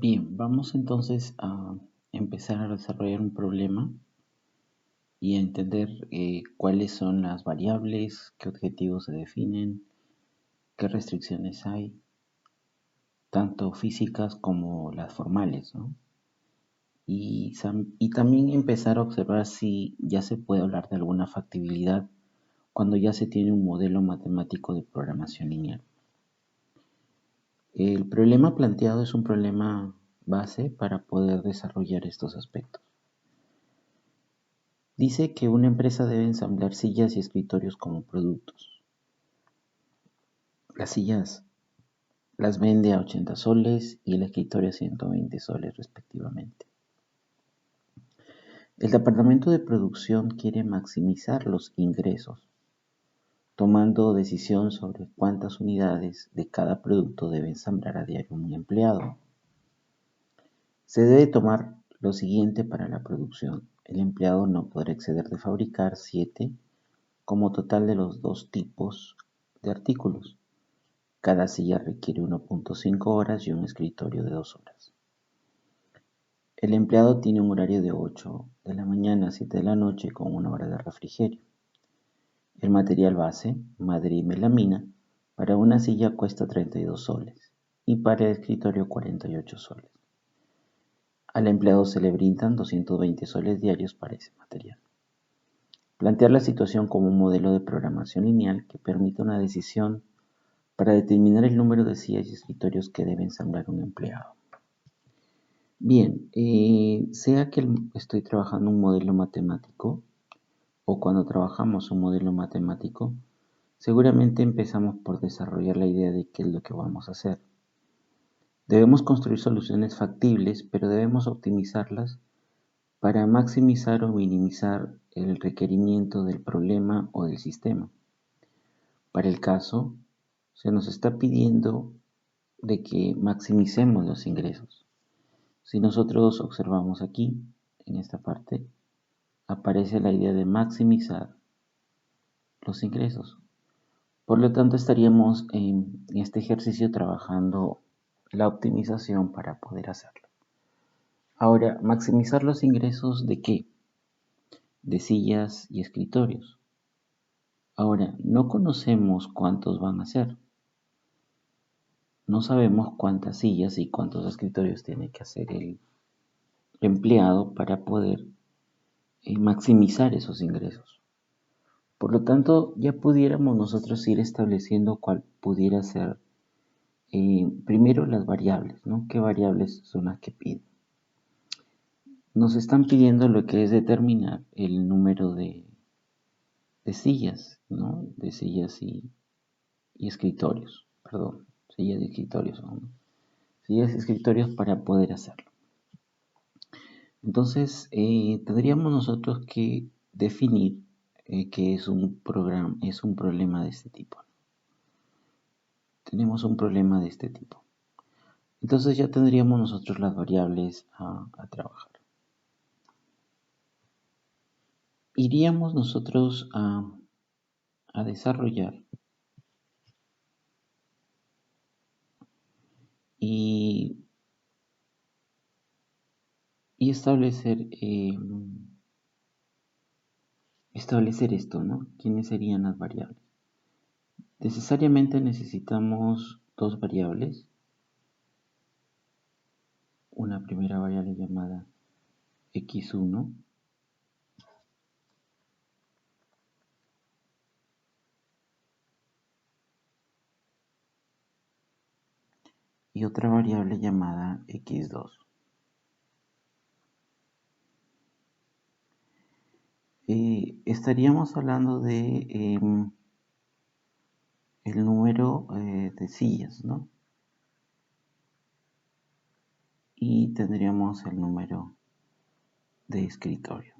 Bien, vamos entonces a empezar a desarrollar un problema y a entender cuáles son las variables, qué objetivos se definen, qué restricciones hay, tanto físicas como las formales, ¿no? Y también empezar a observar si ya se puede hablar de alguna factibilidad cuando ya se tiene un modelo matemático de programación lineal. El problema planteado es un problema base para poder desarrollar estos aspectos. Dice que una empresa debe ensamblar sillas y escritorios como productos. Las sillas las vende a 80 soles y el escritorio a 120 soles respectivamente. El departamento de producción quiere maximizar los ingresos, tomando decisión sobre cuántas unidades de cada producto debe ensamblar a diario un empleado. Se debe tomar lo siguiente para la producción. El empleado no podrá exceder de fabricar 7 como total de los dos tipos de artículos. Cada silla requiere 1.5 horas y un escritorio de 2 horas. El empleado tiene un horario de 8 de la mañana a 7 de la noche con una hora de refrigerio. El material base, madera y melamina, para una silla cuesta 32 soles y para el escritorio 48 soles. Al empleado se le brindan 220 soles diarios para ese material. Plantear la situación como un modelo de programación lineal que permita una decisión para determinar el número de sillas y escritorios que debe ensamblar un empleado. Bien, sea que estoy trabajando un modelo matemático o cuando trabajamos un modelo matemático, seguramente empezamos por desarrollar la idea de qué es lo que vamos a hacer. Debemos construir soluciones factibles, pero debemos optimizarlas para maximizar o minimizar el requerimiento del problema o del sistema. Para el caso, se nos está pidiendo de que maximicemos los ingresos. Si nosotros observamos aquí, en esta parte, aparece la idea de maximizar los ingresos. Por lo tanto, estaríamos en este ejercicio trabajando la optimización para poder hacerlo. Ahora, maximizar los ingresos ¿de qué? De sillas y escritorios. Ahora, no conocemos cuántos van a ser. No sabemos cuántas sillas y cuántos escritorios tiene que hacer el empleado para poder maximizar esos ingresos. Por lo tanto, ya pudiéramos nosotros ir estableciendo cuál pudiera ser primero las variables, ¿no? ¿Qué variables son las que piden? Nos están pidiendo lo que es determinar el número de sillas, ¿no? De sillas y escritorios, perdón, sillas y escritorios, ¿no? Sillas y escritorios para poder hacerlo. Entonces, tendríamos nosotros que definir que es un problema de este tipo. Tenemos un problema de este tipo. Entonces ya tendríamos nosotros las variables a trabajar. Iríamos nosotros a desarrollar y establecer esto, ¿no? ¿Quiénes serían las variables? Necesariamente necesitamos dos variables. Una primera variable llamada x1 y otra variable llamada x2. Estaríamos hablando de el número de sillas, ¿no? Y tendríamos el número de escritorio.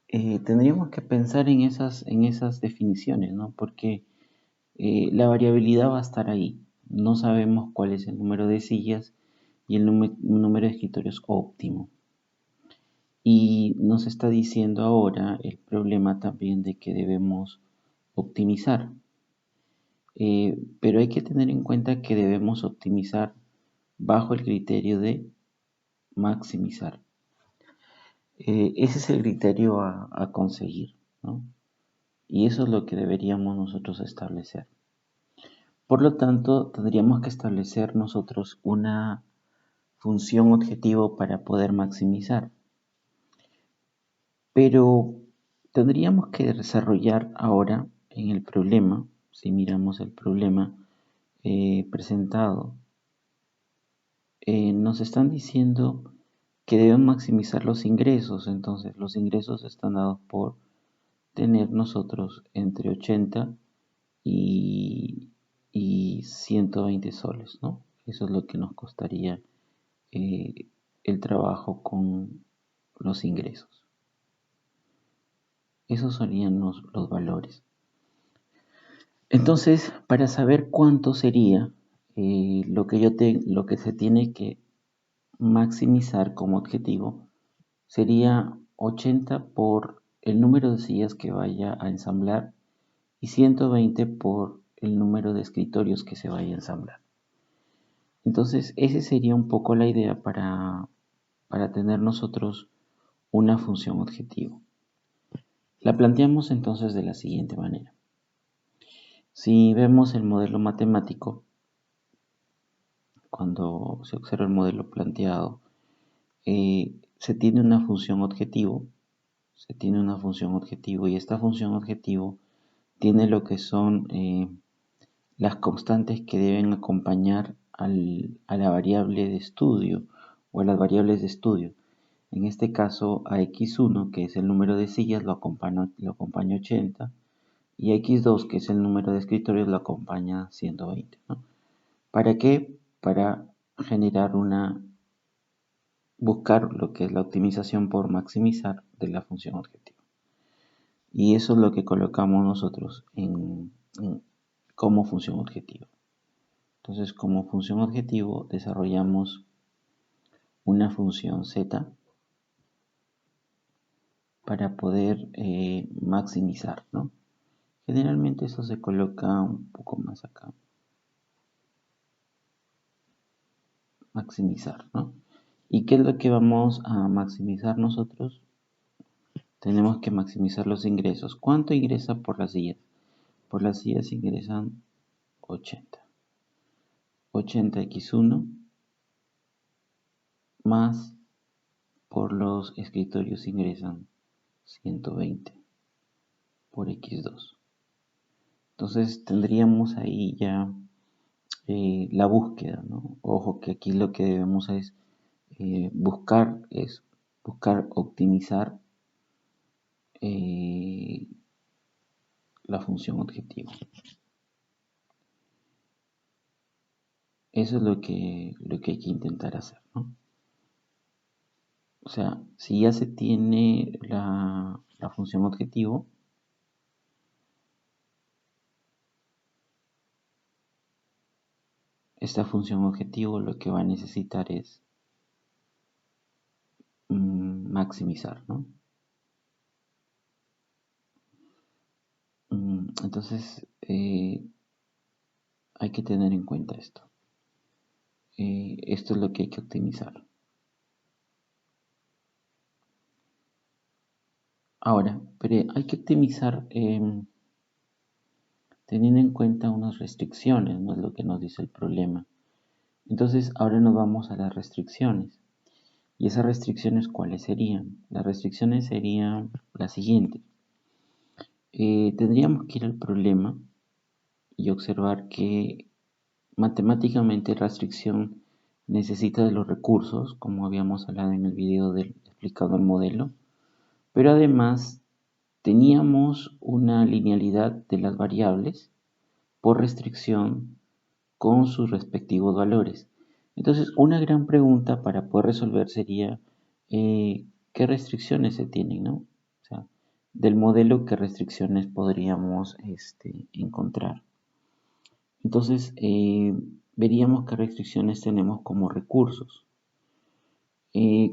Tendríamos que pensar en esas definiciones, ¿no? Porque la variabilidad va a estar ahí. No sabemos cuál es el número de sillas y el número de escritorios óptimo. Y nos está diciendo ahora el problema también de que debemos optimizar. pero hay que tener en cuenta que debemos optimizar bajo el criterio de maximizar. Ese es el criterio a conseguir, ¿no? Y eso es lo que deberíamos nosotros establecer. Por lo tanto, tendríamos que establecer nosotros una función objetivo para poder maximizar. Pero tendríamos que desarrollar ahora en el problema, si miramos el problema presentado, nos están diciendo que deben maximizar los ingresos. Entonces, los ingresos están dados por tener nosotros entre 80 y 120 soles, ¿no? Eso es lo que nos costaría el trabajo con los ingresos. Esos serían los valores. Entonces, para saber cuánto sería lo que se tiene que maximizar como objetivo, sería 80 por el número de sillas que vaya a ensamblar y 120 por el número de escritorios que se vaya a ensamblar. Entonces, esa sería un poco la idea para tener nosotros una función objetivo. La planteamos entonces de la siguiente manera. Si vemos el modelo matemático, cuando se observa el modelo planteado, se tiene una función objetivo, y esta función objetivo tiene lo que son las constantes que deben acompañar a la variable de estudio o a las variables de estudio. En este caso a x1, que es el número de sillas, lo acompaña 80, y a x2, que es el número de escritorios, lo acompaña 120, ¿no? ¿Para qué? Para generar buscar lo que es la optimización por maximizar de la función objetivo. Y eso es lo que colocamos nosotros como función objetivo. Entonces, como función objetivo desarrollamos una función z para poder maximizar, ¿no? Generalmente eso se coloca un poco más acá. Maximizar, ¿no? ¿Y qué es lo que vamos a maximizar nosotros? Tenemos que maximizar los ingresos. ¿Cuánto ingresa por las sillas? Por las sillas ingresan 80. 80x1 más por los escritorios ingresan 120 por x2. Entonces tendríamos ahí ya la búsqueda, ¿no? Ojo que aquí lo que debemos es buscar optimizar la función objetivo. Eso es lo que hay que intentar hacer, ¿no? O sea, si ya se tiene la función objetivo, esta función objetivo lo que va a necesitar es maximizar, ¿no? Entonces, hay que tener en cuenta esto. Esto es lo que hay que optimizar. Ahora, pero hay que optimizar teniendo en cuenta unas restricciones, no es lo que nos dice el problema. Entonces, ahora nos vamos a las restricciones. ¿Y esas restricciones cuáles serían? Las restricciones serían las siguientes. Tendríamos que ir al problema y observar que matemáticamente la restricción necesita de los recursos, como habíamos hablado en el video explicado el modelo, pero además teníamos una linealidad de las variables por restricción con sus respectivos valores. Entonces, una gran pregunta para poder resolver sería ¿qué restricciones se tienen, no? O sea, del modelo, ¿qué restricciones podríamos encontrar? Entonces, veríamos qué restricciones tenemos como recursos.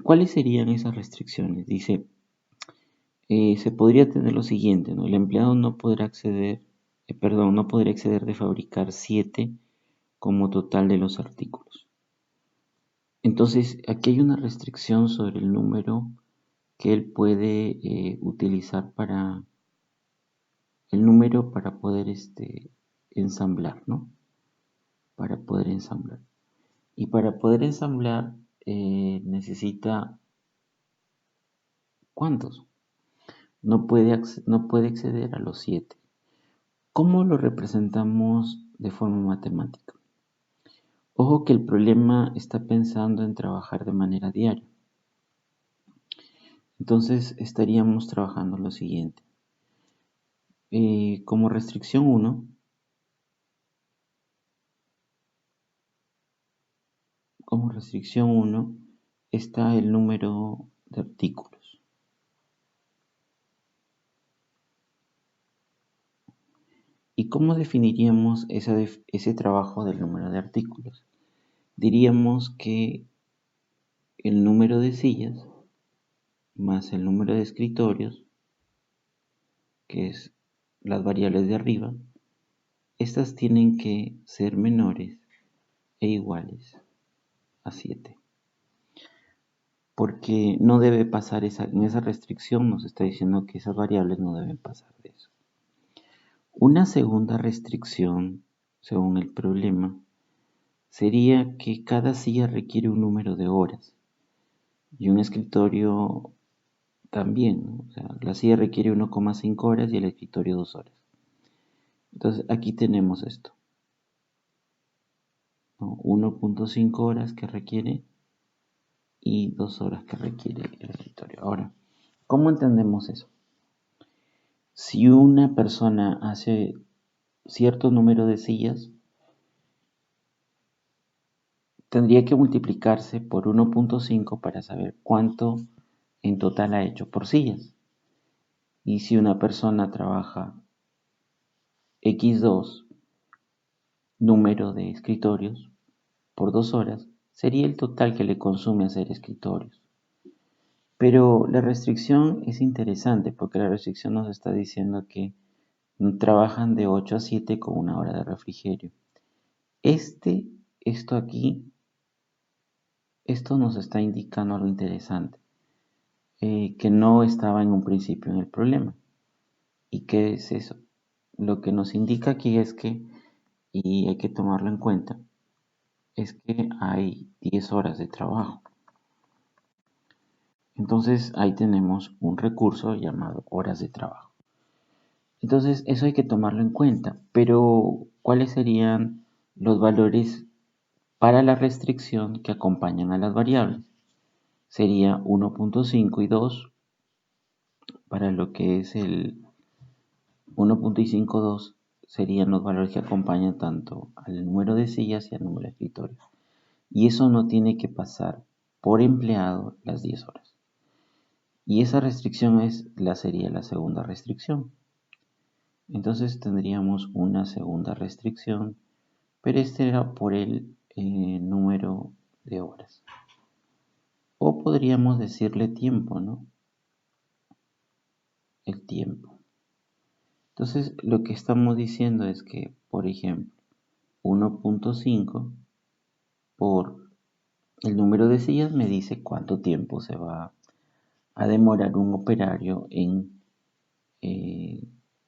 ¿Cuáles serían esas restricciones? Dice, se podría tener lo siguiente, ¿no? El empleado no podrá acceder perdón, no podría exceder de fabricar 7 como total de los artículos. Entonces, aquí hay una restricción sobre el número que él puede utilizar para el número para poder ensamblar, ¿no? Para poder ensamblar. Y para poder ensamblar necesita ¿cuántos? No puede exceder a los 7. ¿Cómo lo representamos de forma matemática? Ojo que el problema está pensando en trabajar de manera diaria. Entonces estaríamos trabajando lo siguiente. Como restricción 1, está el número de artículos. ¿Y cómo definiríamos ese trabajo del número de artículos? Diríamos que el número de sillas más el número de escritorios, que es las variables de arriba, estas tienen que ser menores e iguales a 7. Porque no debe pasar en esa restricción, nos está diciendo que esas variables no deben pasar de eso. Una segunda restricción, según el problema, sería que cada silla requiere un número de horas y un escritorio también, ¿no? O sea, la silla requiere 1,5 horas y el escritorio 2 horas. Entonces aquí tenemos esto, ¿no? 1,5 horas que requiere y 2 horas que requiere el escritorio. Ahora, ¿cómo entendemos eso? Si una persona hace cierto número de sillas, tendría que multiplicarse por 1,5 para saber cuánto en total ha hecho por sillas. Y si una persona trabaja x2 número de escritorios por 2 horas, sería el total que le consume hacer escritorios. Pero la restricción es interesante porque la restricción nos está diciendo que trabajan de 8 a 7 con 1 hora de refrigerio. Esto aquí, esto nos está indicando algo interesante, que no estaba en un principio en el problema. ¿Y qué es eso? Lo que nos indica aquí es que, y hay que tomarlo en cuenta, es que hay 10 horas de trabajo. Entonces ahí tenemos un recurso llamado horas de trabajo. Entonces eso hay que tomarlo en cuenta, pero ¿cuáles serían los valores para la restricción que acompañan a las variables? Sería 1,5 y 2 para lo que es el 1,52 serían los valores que acompañan tanto al número de sillas y al número de escritorios. Y eso no tiene que pasar por empleado las 10 horas. Y esa restricción sería la segunda restricción. Entonces tendríamos una segunda restricción, pero este era por el número de horas. O podríamos decirle tiempo, ¿no? El tiempo. Entonces lo que estamos diciendo es que, por ejemplo, 1,5 por el número de sillas me dice cuánto tiempo se va a demorar un operario en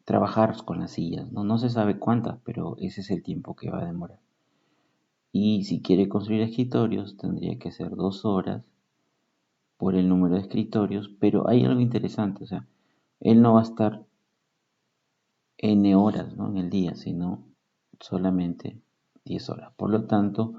trabajar con las sillas, ¿no? No se sabe cuántas, pero ese es el tiempo que va a demorar. Y si quiere construir escritorios, tendría que ser 2 horas por el número de escritorios, pero hay algo interesante, o sea, él no va a estar n horas, ¿no? En el día, sino solamente 10 horas. Por lo tanto,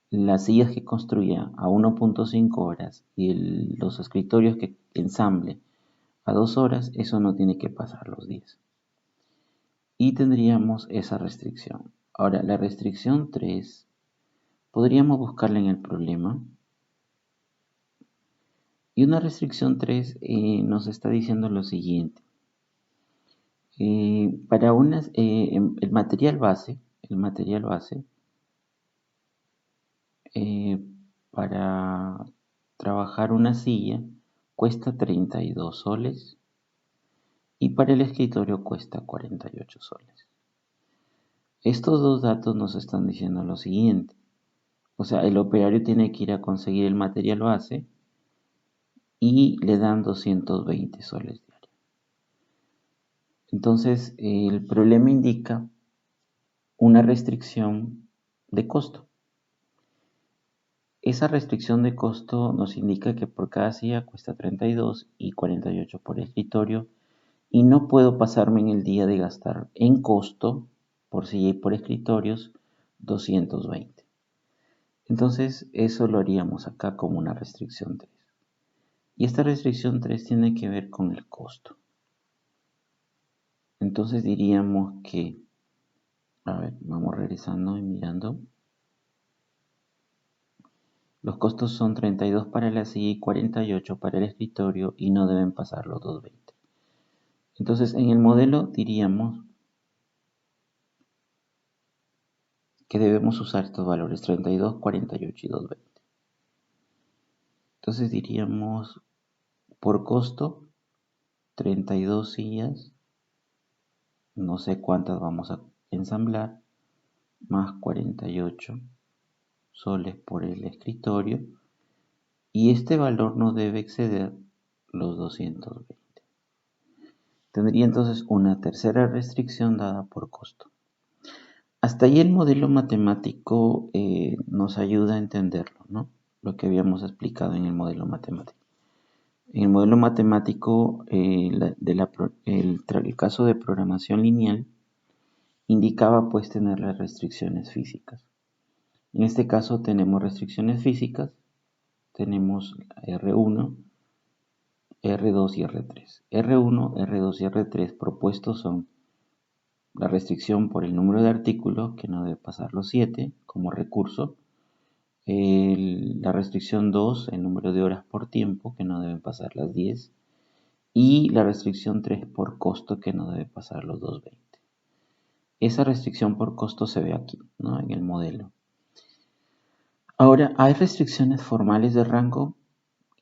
las sillas que construya a 1,5 horas y los escritorios que ensamble a 2 horas, eso no tiene que pasar los días. Y tendríamos esa restricción. Ahora, la restricción 3, podríamos buscarla en el problema. Y una restricción 3 nos está diciendo lo siguiente. Para el material base, eh, para trabajar una silla cuesta 32 soles y para el escritorio cuesta 48 soles. Estos dos datos nos están diciendo lo siguiente. O sea, el operario tiene que ir a conseguir el material base y le dan 220 soles diarios. Entonces, el problema indica una restricción de costo. Esa restricción de costo nos indica que por cada silla cuesta 32 y 48 por escritorio y no puedo pasarme en el día de gastar en costo por silla y por escritorios 220. Entonces eso lo haríamos acá como una restricción 3. Y esta restricción 3 tiene que ver con el costo. Entonces diríamos que, a ver, vamos regresando y mirando. Los costos son 32 para la silla y 48 para el escritorio y no deben pasar los 220. Entonces en el modelo diríamos que debemos usar estos valores 32, 48 y 220. Entonces diríamos por costo 32 sillas, no sé cuántas vamos a ensamblar, más 48 soles por el escritorio y este valor no debe exceder los 220. Tendría entonces una tercera restricción dada por costo. Hasta ahí el modelo matemático nos ayuda a entenderlo, ¿no? Lo que habíamos explicado en el modelo matemático. En el modelo matemático, el caso de programación lineal indicaba pues tener las restricciones físicas. En este caso tenemos restricciones físicas, tenemos R1, R2 y R3. R1, R2 y R3 propuestos son la restricción por el número de artículos, que no debe pasar los 7 como recurso. La restricción 2, el número de horas por tiempo, que no deben pasar las 10. Y la restricción 3 por costo, que no debe pasar los 220. Esa restricción por costo se ve aquí, ¿no? En el modelo. Ahora, hay restricciones formales de rango.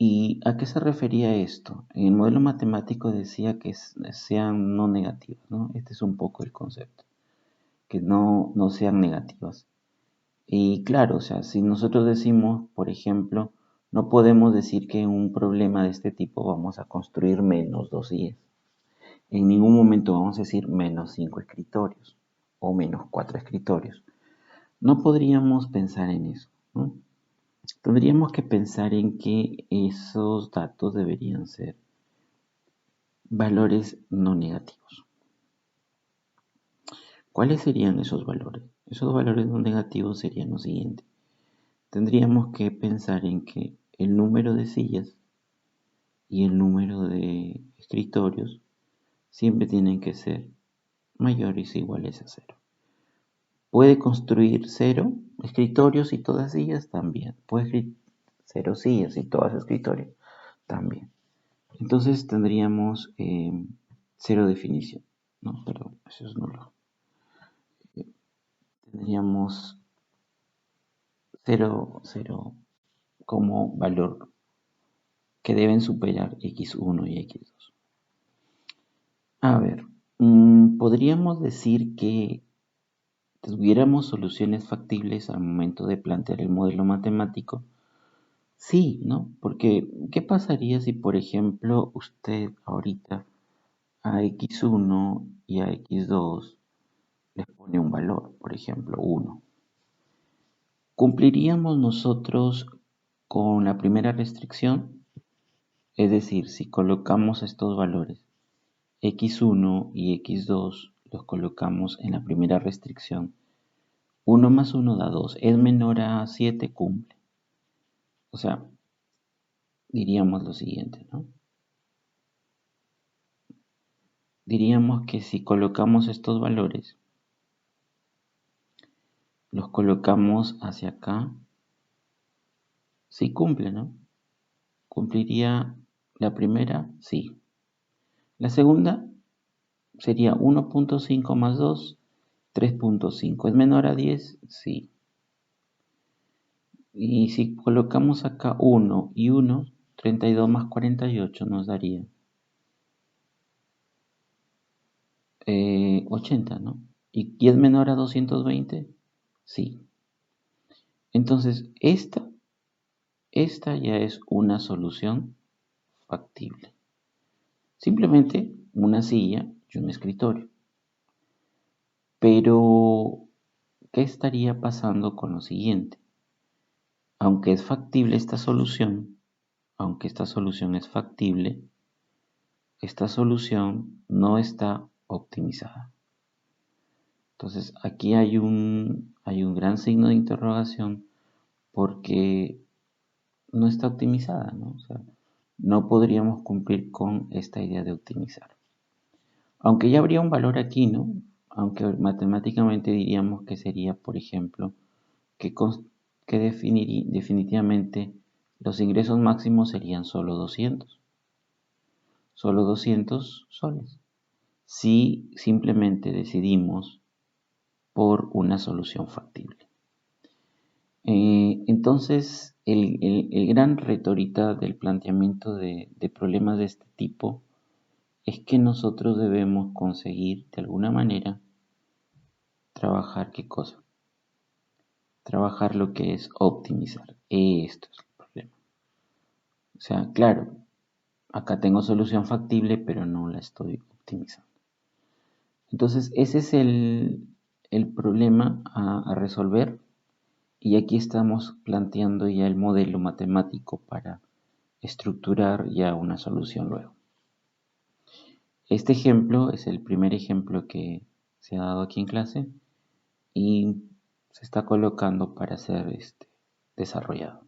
¿Y a qué se refería esto? En el modelo matemático decía que sean no negativas, ¿no? Este es un poco el concepto, que no sean negativas. Y claro, o sea, si nosotros decimos, por ejemplo, no podemos decir que en un problema de este tipo vamos a construir menos 2 IEs. En ningún momento vamos a decir menos 5 escritorios o menos 4 escritorios. No podríamos pensar en eso, ¿no? Tendríamos que pensar en que esos datos deberían ser valores no negativos. ¿Cuáles serían esos valores? Esos valores no negativos serían lo siguiente. Tendríamos que pensar en que el número de sillas y el número de escritorios siempre tienen que ser mayores o iguales a 0. ¿Puede construir 0 escritorios y todas sillas? También. ¿Puede escribir 0 sillas y todas escritorios? También. Entonces tendríamos 0 definición. No, perdón, eso es nulo. Tendríamos 0, 0 como valor que deben superar x1 y x2. A ver, podríamos decir que tuviéramos soluciones factibles al momento de plantear el modelo matemático. Sí, ¿no? Porque, ¿qué pasaría si, por ejemplo, usted ahorita a x1 y a x2 les pone un valor, por ejemplo, 1? ¿Cumpliríamos nosotros con la primera restricción? Es decir, si colocamos estos valores x1 y x2, los colocamos en la primera restricción, 1 más 1 da 2, es menor a 7, cumple. O sea, diríamos lo siguiente, ¿no? Diríamos que si colocamos estos valores, los colocamos hacia acá, sí cumple, ¿no? ¿Cumpliría la primera? Sí. La segunda sería 1.5 más 2, 3.5. ¿Es menor a 10? Sí. Y si colocamos acá 1 y 1, 32 más 48 nos daría 80, ¿no? ¿Y es menor a 220? Sí. Entonces, esta ya es una solución factible. Simplemente una silla y un escritorio. Pero, ¿qué estaría pasando con lo siguiente? Aunque es factible esta solución, aunque esta solución es factible, esta solución no está optimizada. Entonces, aquí hay un gran signo de interrogación porque no está optimizada, ¿no? O sea, no podríamos cumplir con esta idea de optimizar. Aunque ya habría un valor aquí, ¿no? Aunque matemáticamente diríamos que sería, por ejemplo, que, definitivamente los ingresos máximos serían solo 200 soles. Si simplemente decidimos por una solución factible. Entonces, el gran reto ahorita del planteamiento de problemas de este tipo es que nosotros debemos conseguir de alguna manera trabajar qué cosa. Trabajar lo que es optimizar. Esto es el problema. O sea, claro, acá tengo solución factible, pero no la estoy optimizando. Entonces, ese es el problema a resolver. Y aquí estamos planteando ya el modelo matemático para estructurar ya una solución luego. Este ejemplo es el primer ejemplo que se ha dado aquí en clase y se está colocando para ser desarrollado.